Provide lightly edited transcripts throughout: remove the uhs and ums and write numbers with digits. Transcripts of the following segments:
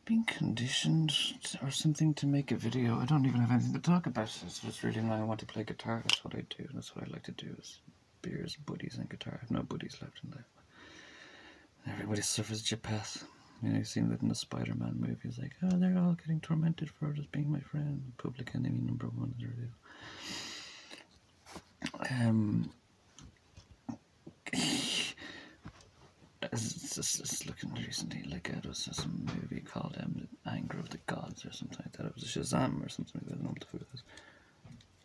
being conditioned or something to make a video. I don't even have anything to talk about. It's just really annoying. I want to play guitar. That's what I do. That's what I like to do, is beers, buddies, and guitar. I have no buddies left in life. Everybody suffers jet path. You know, you've seen that in the Spider-Man movies. Like, oh, they're all getting tormented for just being my friend. Public enemy number one is revealed. Just looking recently, like there was some movie called Anger of the Gods or something like that. It was a Shazam or something like that. I don't know what the fuck it was.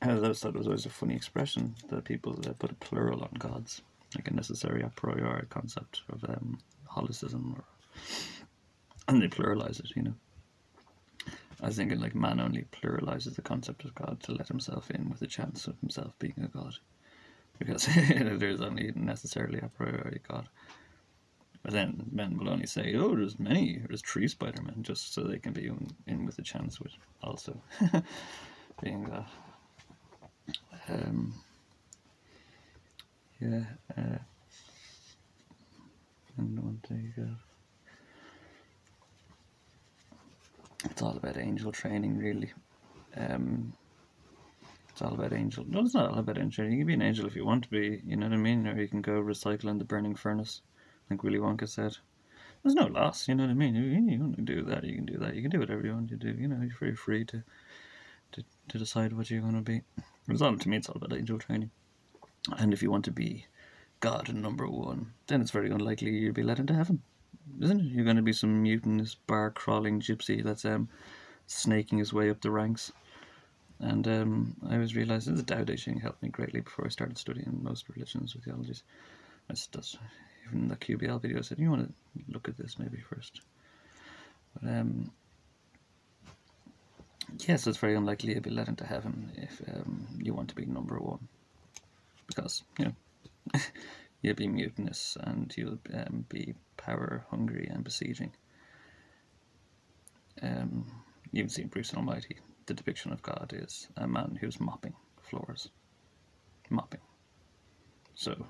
I always thought it was always a funny expression that people put a plural on gods, like a necessary a priori concept of holicism, and they pluralize it, you know. I was thinking like man only pluralizes the concept of God to let himself in with a chance of himself being a god, because there's only necessarily a priori God. But then men will only say, oh, there's 3 Spider-Men, just so they can be in with a chance with also being that. And one thing, it's all about angel training, really. It's all about angel. No, it's not all about angel training. You can be an angel if you want to be, you know what I mean? Or you can go recycle in the burning furnace, like Willy Wonka said. There's no loss, you know what I mean? You want to do that, you can do that. You can do whatever you want to do, you know, you're very free to decide what you're going to be. To me, it's all about angel training. And if you want to be God number one, then it's very unlikely you'll be let into heaven, isn't it? You're going to be some mutinous, bar-crawling gypsy that's snaking his way up the ranks. And I always realised that the Tao Te Ching helped me greatly before I started studying most religions or theologies. That's even the QBL video said, you want to look at this maybe first. But yes, it's very unlikely you'll be let into heaven if you want to be number one, because, you know, you'll be mutinous and you'll be power hungry and besieging. You've seen Bruce Almighty. The depiction of God is a man who's mopping floors. Mopping. So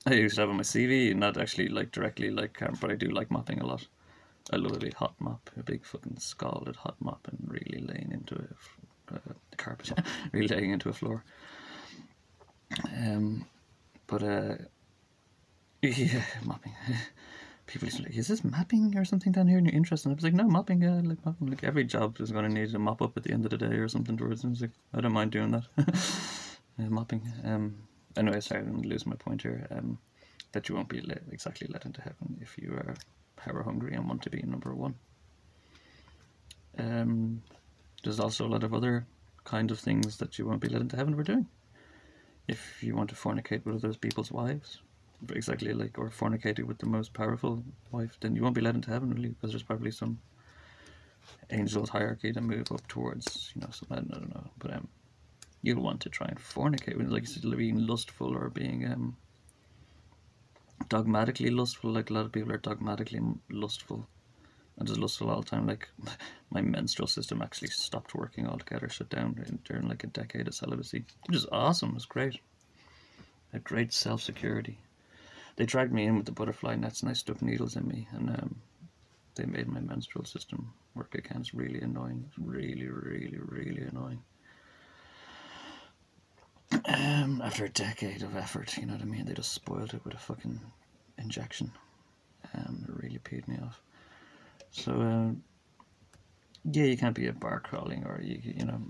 I used to have on my CV, not actually like directly like camera, but I do like mopping a lot. I love a big hot mop, a big fucking scalded hot mop, and really laying into the carpet, really laying into a floor. Yeah, mopping. People used to be like, is this mapping or something down here in your interest? And I was like, no, mopping, like mopping. Like every job is going to need a mop up at the end of the day or something towards it. I was like, I don't mind doing that. Mopping. Anyway, sorry, I'm going to lose my point here. That you won't be exactly let into heaven if you are power hungry and want to be number one. There's also a lot of other kind of things that you won't be let into heaven for doing. If you want to fornicate with other people's wives, exactly like, or fornicated with the most powerful wife, then you won't be let into heaven, really, because there's probably some angels hierarchy to move up towards, you know, some, I don't know, but you'll want to try and fornicate with, like, being lustful or being dogmatically lustful. Like a lot of people are dogmatically lustful and just lustful all the time. Like my menstrual system actually stopped working altogether, shut down during like a decade of celibacy, which is awesome. It's great. I had great self-security. They dragged me in with the butterfly nets and I stuck needles in me, and they made my menstrual system work again. It's really annoying. It's really, really, really annoying. After a decade of effort, you know what I mean? They just spoiled it with a fucking injection. It really peed me off. So, yeah, you can't be a bar crawling, or you know,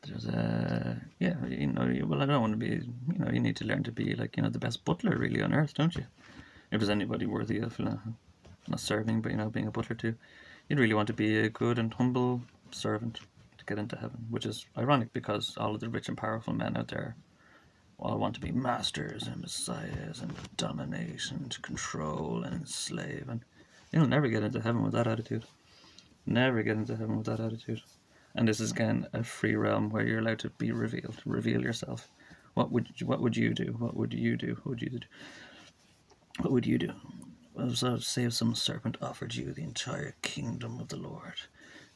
there's a, yeah, you know, well, I don't want to be, you know, you need to learn to be like, you know, the best butler really on earth, don't you? If there's anybody worthy of, not serving, but, you know, being a butler too, you'd really want to be a good and humble servant to get into heaven, which is ironic because all of the rich and powerful men out there all want to be masters and messiahs and domination, to control and enslave, and you'll never get into heaven with that attitude. Never get into heaven with that attitude. And this is again a free realm where you're allowed to be revealed. Reveal yourself. What would you do? What would you do? What would you do? What would you do? Well, so say if some serpent offered you the entire kingdom of the Lord,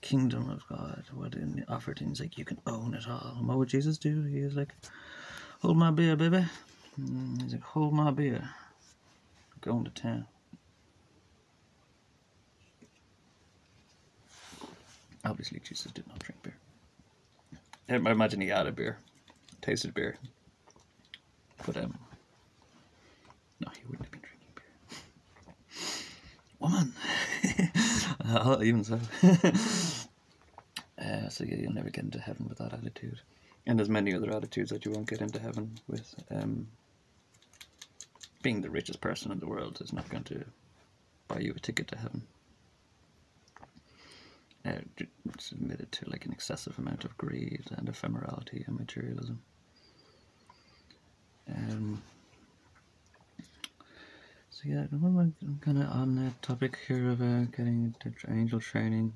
kingdom of God, what in offered him, he's like, you can own it all. And what would Jesus do? He was like, hold my beer, baby. He's like, hold my beer. Going to town. Obviously, Jesus did not drink beer. I imagine he had a beer, tasted beer, but no, he wouldn't have been drinking beer. Woman, even so. So yeah, you'll never get into heaven with that attitude, and there's many other attitudes that you won't get into heaven with. Being the richest person in the world is not going to buy you a ticket to heaven. It's admitted to like an excessive amount of greed and ephemerality and materialism. So yeah, I'm kind of on that topic here of getting into angel training.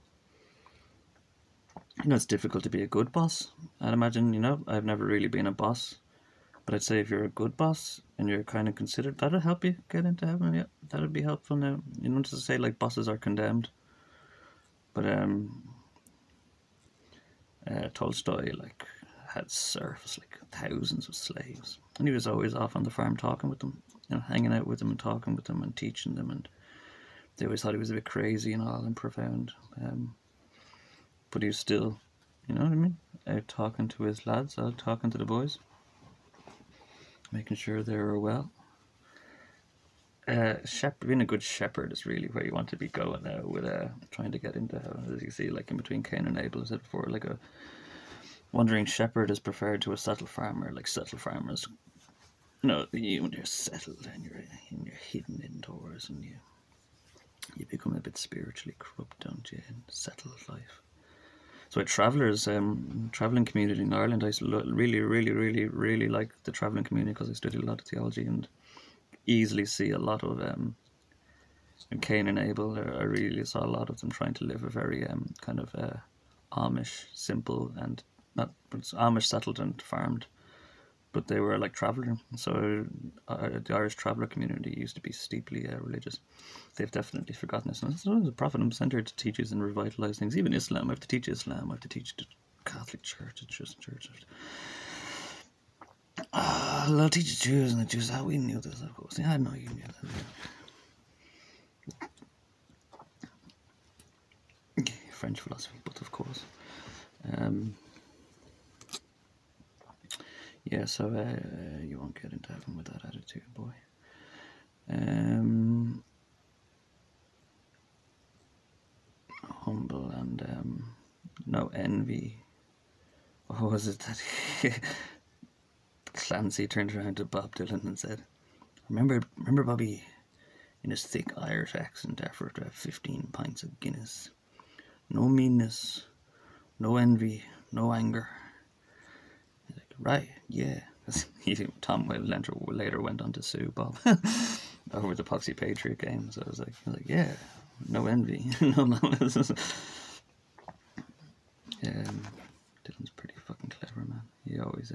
You know, it's difficult to be a good boss. I'd imagine, you know, I've never really been a boss, but I'd say if you're a good boss and you're kind of considered, that'll help you get into heaven. Yeah, that'll be helpful. Now, you know, to say like bosses are condemned, but Tolstoy like had serfs, like thousands of slaves, and he was always off on the farm talking with them, you know, hanging out with them and talking with them and teaching them, and they always thought he was a bit crazy and all and profound, but he was still, you know what I mean, out talking to his lads, out talking to the boys, making sure they were well. Being a good shepherd is really where you want to be going now with trying to get into heaven. As you see, like in between Cain and Abel, I said before, like a wandering shepherd is preferred to a settled farmer. Like settled farmers, you know, when you're settled and you're hidden indoors and you become a bit spiritually corrupt, don't you, in settled life. So at travellers, travelling community in Ireland, I used to really like the travelling community because I studied a lot of theology and easily see a lot of in Cain and Abel. I really saw a lot of them trying to live a very kind of Amish, simple, and not, but it's Amish settled and farmed, but they were like traveller. So the Irish traveller community used to be steeply religious. They've definitely forgotten this. And so the Prophet centred to teach us and revitalise things. Even Islam, I have to teach Islam, I have to teach the Catholic Church, the Church. I'll teach the Jews and the Jews. We knew this, of course. Yeah, I know you knew that. French philosophy, but of course. Yeah, so you won't get into heaven with that attitude, boy. Humble and no envy. What was it that Clancy turned around to Bob Dylan and said, remember Bobby, in his thick Irish accent, after to have 15 pints of Guinness. No meanness, no envy, no anger. He's like, right, yeah. Tom later went on to sue Bob over the Poxy Patriot game. So I was like, yeah, no envy, no malice. Dylan's pretty fucking clever, man. He always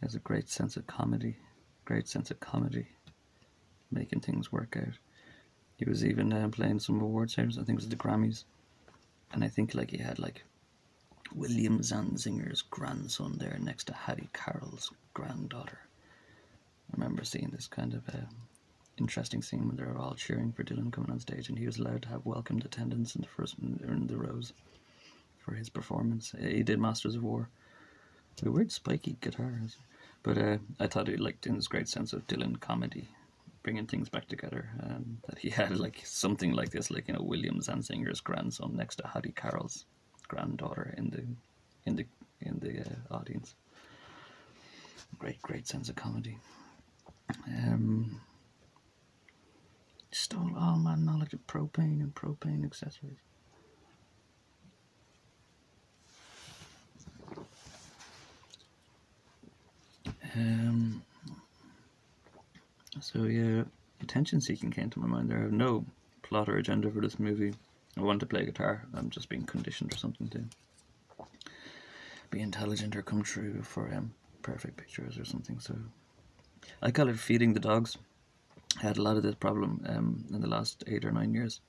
has a great sense of comedy, making things work out. He was even playing some award shows, I think it was the Grammys, and I think like he had like William Zanzinger's grandson there next to Hattie Carroll's granddaughter. I remember seeing this kind of interesting scene when they were all cheering for Dylan coming on stage, and he was allowed to have welcomed attendance in the rows for his performance. He did Masters of War. A weird spiky guitar, but I thought he liked in his great sense of Dylan comedy, bringing things back together. That he had like something like this, like, you know, William Zanzinger's grandson next to Hattie Carroll's granddaughter in the audience. Great sense of comedy. Stole all my knowledge of propane and propane accessories. So yeah, attention seeking came to my mind there. I have no plot or agenda for this movie. I want to play guitar. I'm just being conditioned or something to be intelligent or come true for perfect pictures or something. So I call it feeding the dogs. I had a lot of this problem in the last 8 or 9 years.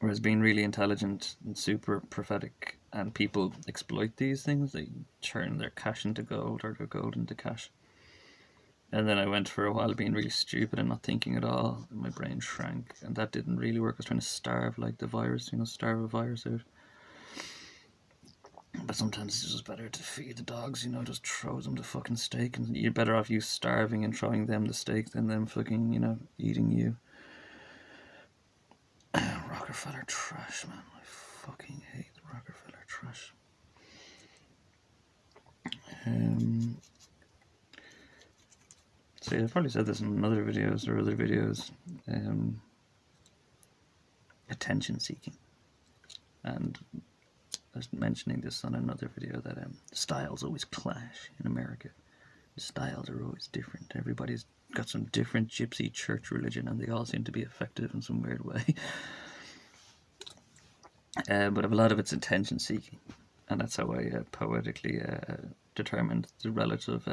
Whereas being really intelligent and super prophetic, and people exploit these things, they turn their cash into gold or their gold into cash. And then I went for a while being really stupid and not thinking at all, and my brain shrank, and that didn't really work. I was trying to starve like the virus, you know, starve a virus out. But sometimes it's just better to feed the dogs, you know, just throw them the fucking steak, and you're better off you starving and throwing them the steak than them fucking, you know, eating you. Rockefeller trash, man. I fucking hate the Rockefeller trash. So I've probably said this in other videos or other videos. Attention seeking. And I was mentioning this on another video that styles always clash in America. The styles are always different. Everybody's got some different gypsy church religion, and they all seem to be effective in some weird way. But a lot of it's attention seeking, and that's how I poetically determined the relative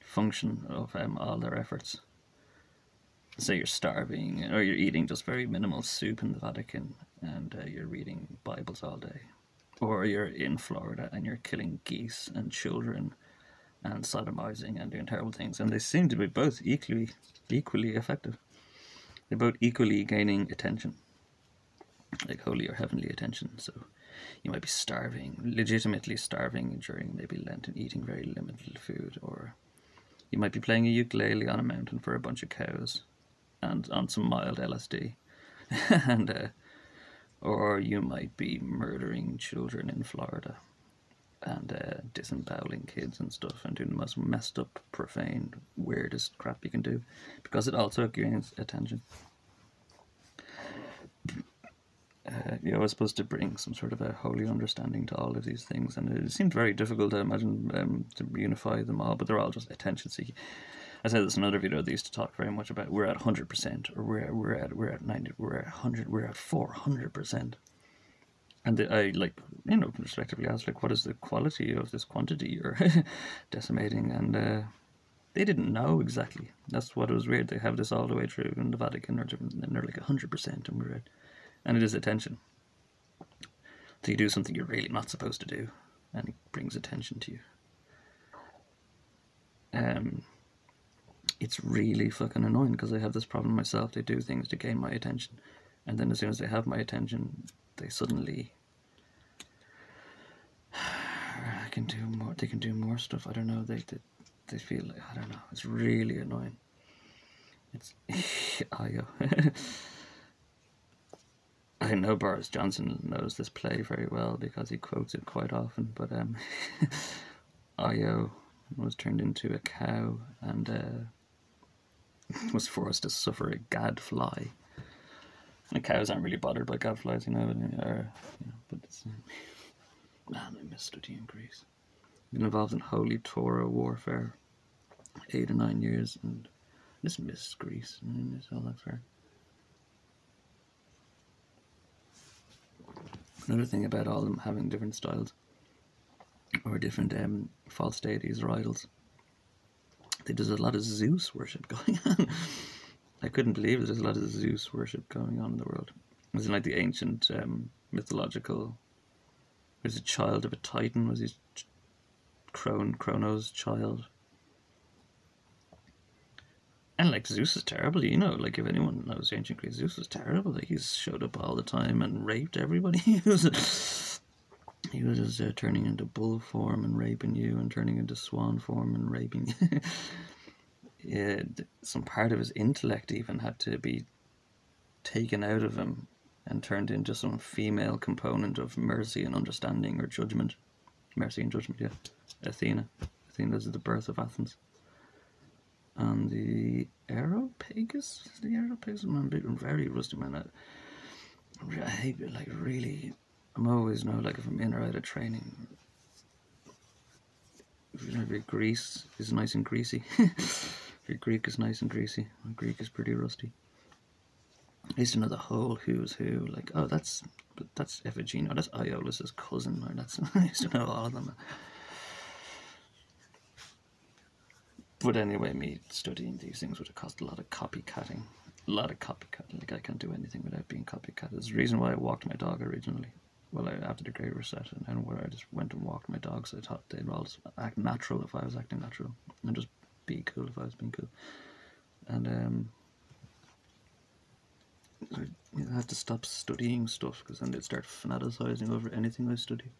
function of all their efforts. Say you're starving, or you're eating just very minimal soup in the Vatican, and you're reading Bibles all day. Or you're in Florida and you're killing geese and children and sodomizing and doing terrible things. And they seem to be both equally effective. They're both equally gaining attention, like holy or heavenly attention. So you might be starving, legitimately starving during maybe Lent and eating very limited food. Or you might be playing a ukulele on a mountain for a bunch of cows and on some mild LSD. And or you might be murdering children in Florida and disemboweling kids and stuff and doing the most messed up, profane, weirdest crap you can do, because it also gains attention. I was supposed to bring some sort of a holy understanding to all of these things, and it seemed very difficult to imagine to unify them all, but they're all just attention seeking. I said this in another video. They used to talk very much about we're at 100%, or we're at 90, we're at 100, we're at 400%. And I, like, you know, respectively asked, like, what is the quality of this quantity you're decimating? And they didn't know exactly. That's what was weird. They have this all the way through in the Vatican, and they're like 100%, and we're at, and it is attention. So you do something you're really not supposed to do, and it brings attention to you. It's really fucking annoying, because I have this problem myself. They do things to gain my attention, and then as soon as they have my attention, they suddenly can do more. They can do more stuff. I don't know. They feel like, I don't know. It's really annoying. It's I know Boris Johnson knows this play very well because he quotes it quite often. But Io was turned into a cow and was forced to suffer a gadfly. And cows aren't really bothered by gadflies, you know. But it's, man, I miss studying Greece. Been involved in holy Torah warfare 8 or 9 years, and I just miss Greece. I miss all that fair. Another thing about all of them having different styles or different false deities or idols, there's a lot of Zeus worship going on. I couldn't believe there's a lot of Zeus worship going on in the world. It was like the ancient mythological. There's a child of a Titan. Was his Kronos' child? And like Zeus is terrible, you know. Like if anyone knows ancient Greece, Zeus is terrible. Like he's showed up all the time and raped everybody. He was just turning into bull form and raping you, and turning into swan form and raping you. Yeah, some part of his intellect even had to be taken out of him and turned into some female component of mercy and understanding or judgment. Mercy and judgment, yeah. Athena. Athena's the birth of Athens. And the Areopagus? The Areopagus? I'm very rusty, man. I hate it, like, really. I'm always know, like, if I'm in or out of training. Greece is nice and greasy. Your Greek is nice and greasy. My Greek is pretty rusty. I used to know the whole who's who. Like, oh, that's Iphigenia. That's Iolaus's cousin. Or that's I used to know all of them. But anyway, me studying these things would have cost a lot of copycatting. A lot of copycatting. Like, I can't do anything without being copycatted. It's the reason why I walked my dog originally. Well, after the Great Reset, and where I just went and walked my dogs. I thought they'd all just act natural if I was acting natural. And just be cool if I was being cool. And I had to stop studying stuff because then they'd start fanaticizing over anything I study.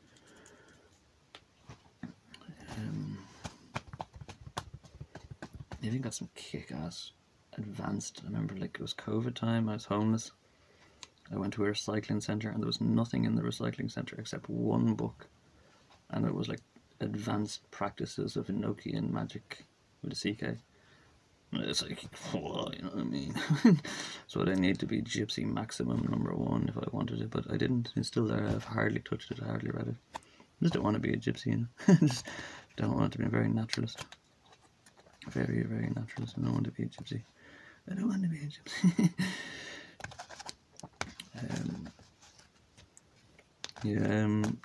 I even got some kick-ass advanced. I remember, like, it was COVID time, I was homeless. I went to a recycling centre and there was nothing in the recycling centre except one book, and it was like advanced practices of Enochian magic with a CK. And it's like, whoa, you know what I mean? So I need to be Gypsy Maximum #1 if I wanted it, but I didn't. It's still there. I've hardly touched it. I hardly read it. I just don't want to be a gypsy, you know. I just don't want to be a very naturalist. Very, very naturalist. I don't want to be a gypsy. I don't want to be a gypsy.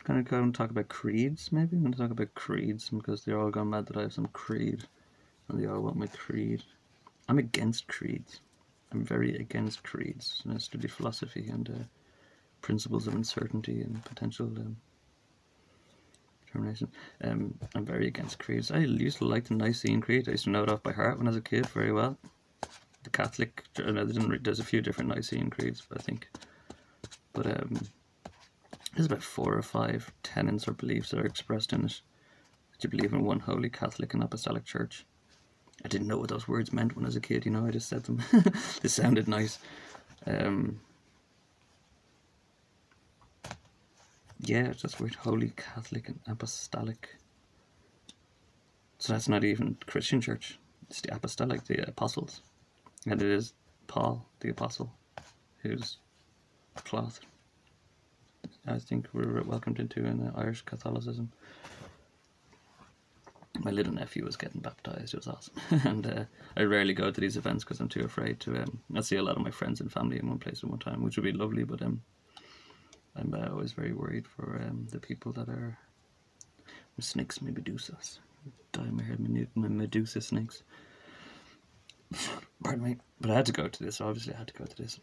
Kind of going to talk about creeds, maybe? I'm going to talk about creeds because they're all gone mad that I have some creed. And they all want my creed. I'm against creeds. I'm very against creeds. And I study philosophy and principles of uncertainty and potential determination. I'm very against creeds. I used to like the Nicene Creed. I used to know it off by heart when I was a kid very well. The Catholic, there's a few different Nicene creeds, but I think. But there's about 4 or 5 tenets or beliefs that are expressed in it. That you believe in one holy Catholic and Apostolic Church. I didn't know what those words meant when I was a kid, you know, I just said them. They sounded nice. Yeah, it's just weird. Holy Catholic and Apostolic. So that's not even Christian Church. It's the Apostolic, the Apostles. And it is Paul, the Apostle, who's cloth. I think we're welcomed into in Irish Catholicism. My little nephew was getting baptized. It was awesome. And I rarely go to these events because I'm too afraid to. I see a lot of my friends and family in one place at one time, which would be lovely, but I'm always very worried for the people that are snakes, my medusas. Dye my hair, my medusa snakes. Pardon me. But I had to go to this. Obviously, I had to go to this.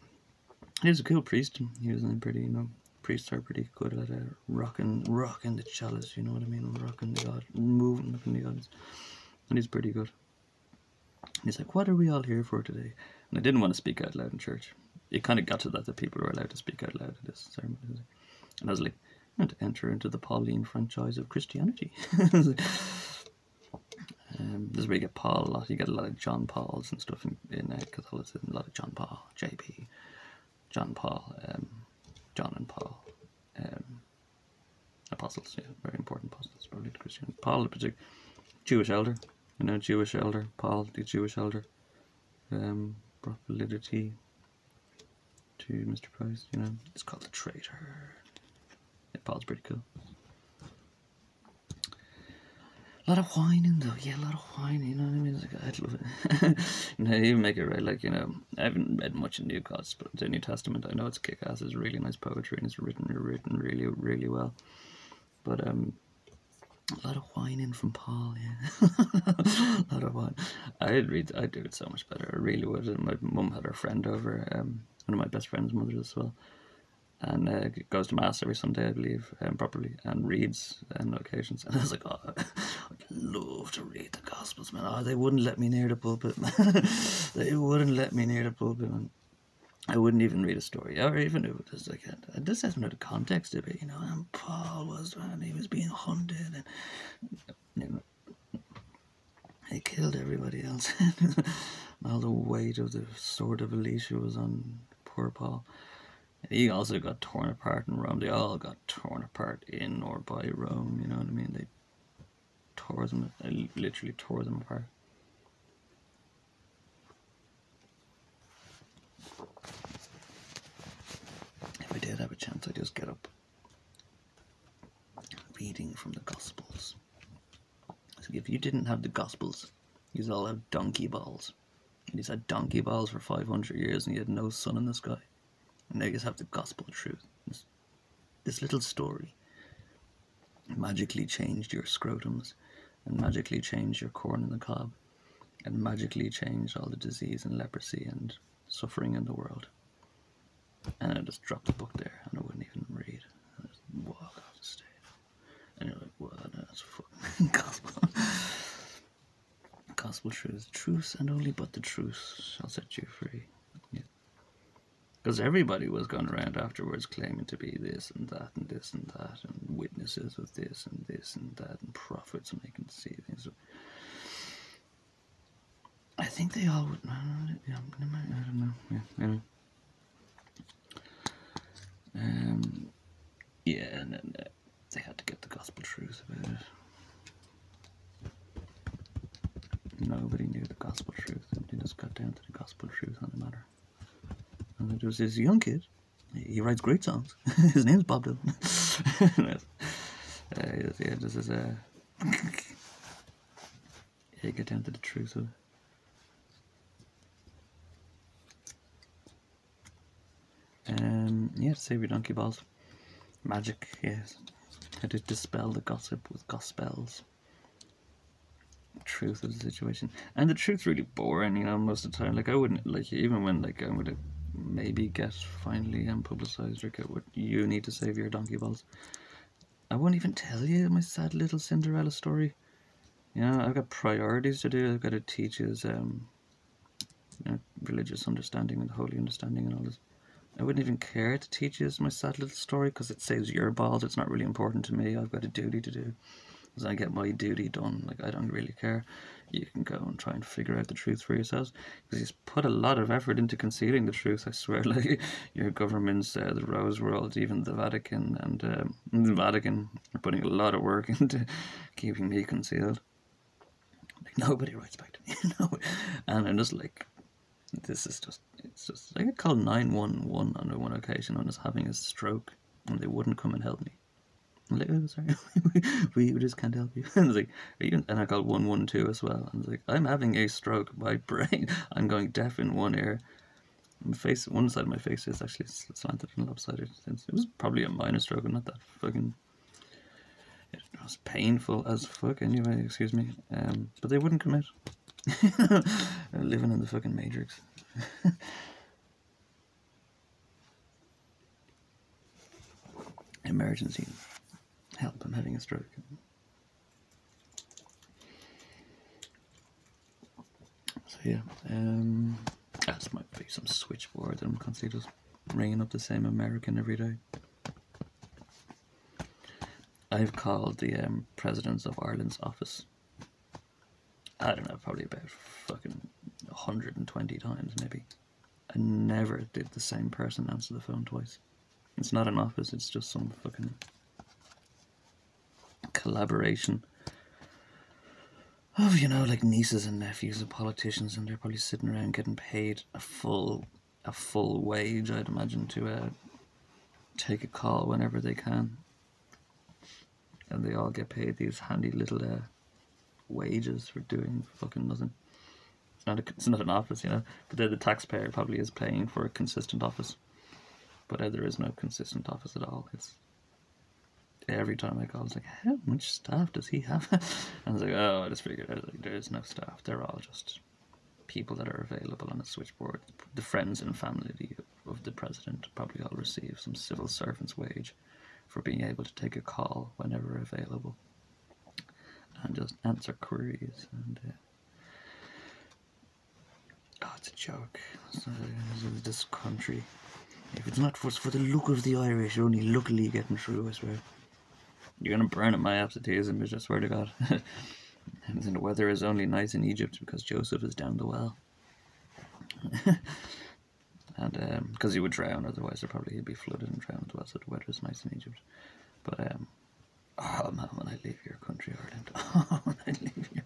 He was a cool priest. He was pretty, you know. Priests are pretty good at rocking the chalice, you know what I mean? Rocking the god, moving up in the gods. And he's pretty good. And he's like, what are we all here for today? And I didn't want to speak out loud in church. It kind of got to that people were allowed to speak out loud at this ceremony. And I was like, I'm going to enter into the Pauline franchise of Christianity. This is where you get Paul a lot. You get a lot of John Pauls and stuff in Catholicism. A lot of John Paul, JP, John Paul, John and Paul, apostles, yeah, very important apostles, probably to Christianity. Paul, the particular Jewish elder, you know, Jewish elder, Paul, the Jewish elder, brought validity to Mr. Price, you know, it's called the traitor. Yeah, Paul's pretty cool. A lot of whining though, yeah, a lot of whining, you know what I mean? It's like, I'd love it. No, you make it right, like, you know, I haven't read much in the New Testament. I know it's kick-ass, it's really nice poetry and it's written really, really well. But, a lot of whining from Paul, yeah. A lot of whining. I'd do it so much better, I really would. My mum had her friend over, one of my best friend's mothers as well. And goes to mass every Sunday, I believe, properly, and reads on occasions. And I was like, oh, I'd love to read the Gospels, man. Oh, they wouldn't let me near the pulpit, man. They wouldn't let me near the pulpit, man. I wouldn't even read a story, or even if it was like, this doesn't know the context of it, you know. And Paul was, man, he was being hunted, and you know, he killed everybody else. All the weight of the sword of Elisha was on poor Paul. He also got torn apart in Rome. They all got torn apart in or by Rome, you know what I mean? They tore them, literally tore them apart. If I did have a chance, I'd just get up reading from the Gospels. So if you didn't have the Gospels, you'd all have donkey balls. And he's had donkey balls for 500 years and you had no sun in the sky. And now you just have the gospel truth. This little story magically changed your scrotums, and magically changed your corn in the cob, and magically changed all the disease and leprosy and suffering in the world. And I just dropped the book there, and I wouldn't even read. I just walk off the stage. And you're like, well, that's fucking gospel. gospel truth. Truth and only but the truth shall set you free. Because everybody was going around afterwards claiming to be this and that and this and that, and witnesses of this and this and that, and prophets, and they can see things. I think they all would. I don't know. Yeah, anyway. Yeah, and then they had to get the gospel truth about it. Nobody knew the gospel truth, and they just got down to the gospel truth on the matter. And there was this young kid. He writes great songs. His name's Bob Dylan. Yeah, this is a. Yeah, get down to the truth of it. Yeah, to save your donkey balls. Magic, yes. How to dispel the gossip with gospels. Truth of the situation. And the truth's really boring, you know, most of the time. Like, I wouldn't, like, even when, like, I would maybe get finally publicised, like, what you need to save your donkey balls. I won't even tell you my sad little Cinderella story. You know, I've got priorities to do. I've got to teach his, you know, religious understanding and holy understanding and all this. I wouldn't even care to teach you my sad little story because it saves your balls. It's not really important to me. I've got a duty to do. As I get my duty done, like, I don't really care. You can go and try and figure out the truth for yourselves, because he's put a lot of effort into concealing the truth, I swear. Like, your governments, the Rose World, even the Vatican, and the Vatican are putting a lot of work into keeping me concealed. Like, nobody writes back to me, you know. And I'm just like, this is just, it's just, I got called 911 on one occasion when I was having a stroke, and they wouldn't come and help me. I'm like, oh, sorry, we just can't help you. And I was like, are you? And I called 112 as well. And I was like, I'm having a stroke. My brain, I'm going deaf in one ear. My face, one side of my face is actually slanted and lopsided. It was probably a minor stroke, and not that fucking. It was painful as fuck. Anyway, excuse me. But they wouldn't come out. Living in the fucking Matrix. Emergency. Help, I'm having a stroke. So yeah, this might be some switchboard that I'm constantly just ringing up the same American every day. I've called the President of Ireland's office, I don't know, probably about fucking 120 times maybe. I never did the same person answer the phone twice. It's not an office, it's just some fucking collaboration of, you know, like nieces and nephews of politicians, and they're probably sitting around getting paid a full wage, I'd imagine, to take a call whenever they can, and they all get paid these handy little wages for doing fucking nothing. It's not an office, you know, but then the taxpayer probably is paying for a consistent office, but there is no consistent office at all. It's every time I call, it's like, how much staff does he have? And I was like, oh, I just figured out, like, there is no staff. They're all just people that are available on a switchboard. The friends and family of the president probably all receive some civil servant's wage for being able to take a call whenever available and just answer queries. And it's a joke. This country, if it's not for the look of the Irish, you're only luckily getting through, I swear. You're gonna burn at my absenteeism, bitch, I swear to God. And then the weather is only nice in Egypt because Joseph is down the well. And because he would drown, otherwise he'd be flooded and drowned as well, so the weather is nice in Egypt. But oh man, when I leave your country, Ireland, oh, when I leave you,